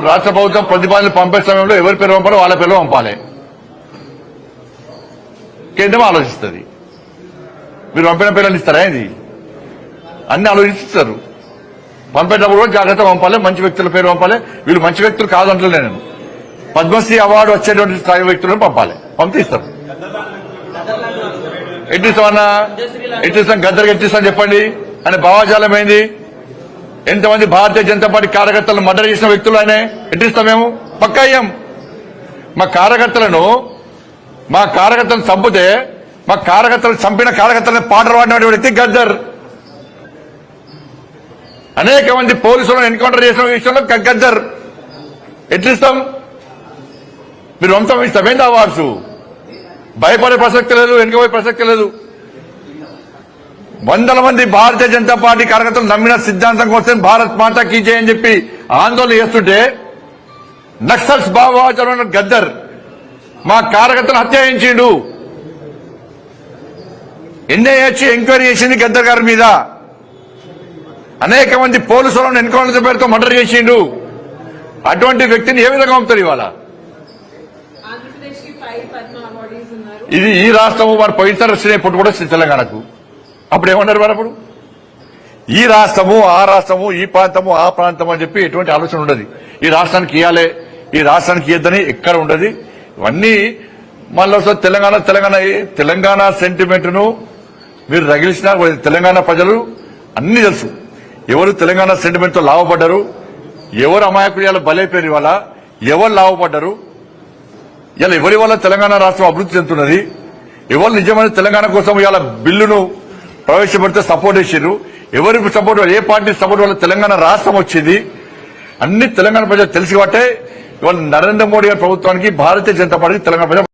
రాష్ట్ర ప్రభుత్వం ప్రతిపాదన పంపే సమయంలో ఎవరి పేరు పంపాలో వాళ్ళ పేరు పంపాలి. కేంద్రం ఆలోచిస్తుంది. మీరు పంపిన పేర్లను ఇస్తారా? ఇది అన్ని ఆలోచిస్తారు. పంపేటప్పుడు కూడా జాగ్రత్త పంపాలి. మంచి వ్యక్తుల పేరు పంపాలి. వీళ్ళు మంచి వ్యక్తులు కాదంటలే. నేను పద్మశ్రీ అవార్డు వచ్చేటువంటి స్థాయి వ్యక్తులను పంపాలి. పంపిస్తారు. ఎట్టిస్తామన్నా ఎట్టిస్తాం, గద్దరికి ఎట్టిస్తాం చెప్పండి అని భావాజాలం ఏంది? ఎంతమంది భారతీయ జనతా పార్టీ కార్యకర్తలను మర్డర్ చేసిన వ్యక్తులు ఆయన ఎట్టిస్తాం? మేము పక్కా అయ్యాం. మా కార్యకర్తలను చంపితే మా కార్యకర్తలను చంపిన కార్యకర్తలను పాటలు పాడిన వ్యక్తి గద్దర్. అనేక మంది పోలీసులను ఎన్కౌంటర్ చేసిన విషయంలో గద్దర్. ఎట్లిస్తాం? మీరు వంశం ఇస్తామేంటి అవార్డ్స్? భయపడే ప్రసక్తి లేదు, వెనుకపోయే ప్రసక్తి లేదు. వందల మంది భారతీయ జనతా పార్టీ కార్యకర్తలు నమ్మిన సిద్ధాంతం కోసం భారత్ మాతా కీ జై అని చెప్పి ఆందోళన చేస్తుంటే నక్సల్స్ భావోద్వేగంలో గద్దర్ మా కార్యకర్తలు హత్య చేయించిండు. ఎన్ఐఏ ఎంక్వైరీ చేసింది గద్దర్ గారి మీద. అనేక మంది పోలీసులను ఎన్కౌంటర్ పేరుతో మర్డర్ చేసిండు. అటువంటి వ్యక్తిని ఏ విధంగా పంపుతారు ఇవాళ? ఇది ఈ రాష్ట్రము వారు పోయినసారి వచ్చినప్పుడు కూడా తెలంగాణకు అప్పుడు ఏమన్నారు వారు? అప్పుడు ఈ రాష్ట్రము ఆ రాష్ట్రము, ఈ ప్రాంతము ఆ ప్రాంతం అని చెప్పి ఎటువంటి ఆలోచన ఉండదు. ఈ రాష్ట్రానికి ఇవ్వాలి, ఈ రాష్ట్రానికి ఇద్దని ఎక్కడ ఉండదు. ఇవన్నీ మళ్ళీ తెలంగాణ సెంటిమెంట్ ను మీరు రగిలిసిన తెలంగాణ ప్రజలు అన్ని తెలుసు. ఎవరు తెలంగాణ సెంటిమెంట్ తో లాభపడ్డారు, ఎవరు అమాయకులు బలైపోయారు, ఇవాళ ఎవరు లాభపడ్డారు, ఇలా ఎవరి వల్ల తెలంగాణ రాష్ట్రం అభివృద్ధి చెందుతున్నది, ఎవరు నిజమైన తెలంగాణ కోసం ఇవాళ బిల్లును ప్రవేశపెడితే సపోర్ట్ చేశారు, ఎవరి సపోర్ట్, ఏ పార్టీ సపోర్ట్ వల్ల తెలంగాణ రాష్ట్రం వచ్చింది, అన్ని తెలంగాణ ప్రజలు తెలిసి బట్టే ఇవాళ నరేంద్ర మోడీ గారి ప్రభుత్వానికి భారతీయ జనతా పార్టీ తెలంగాణ ప్రజలు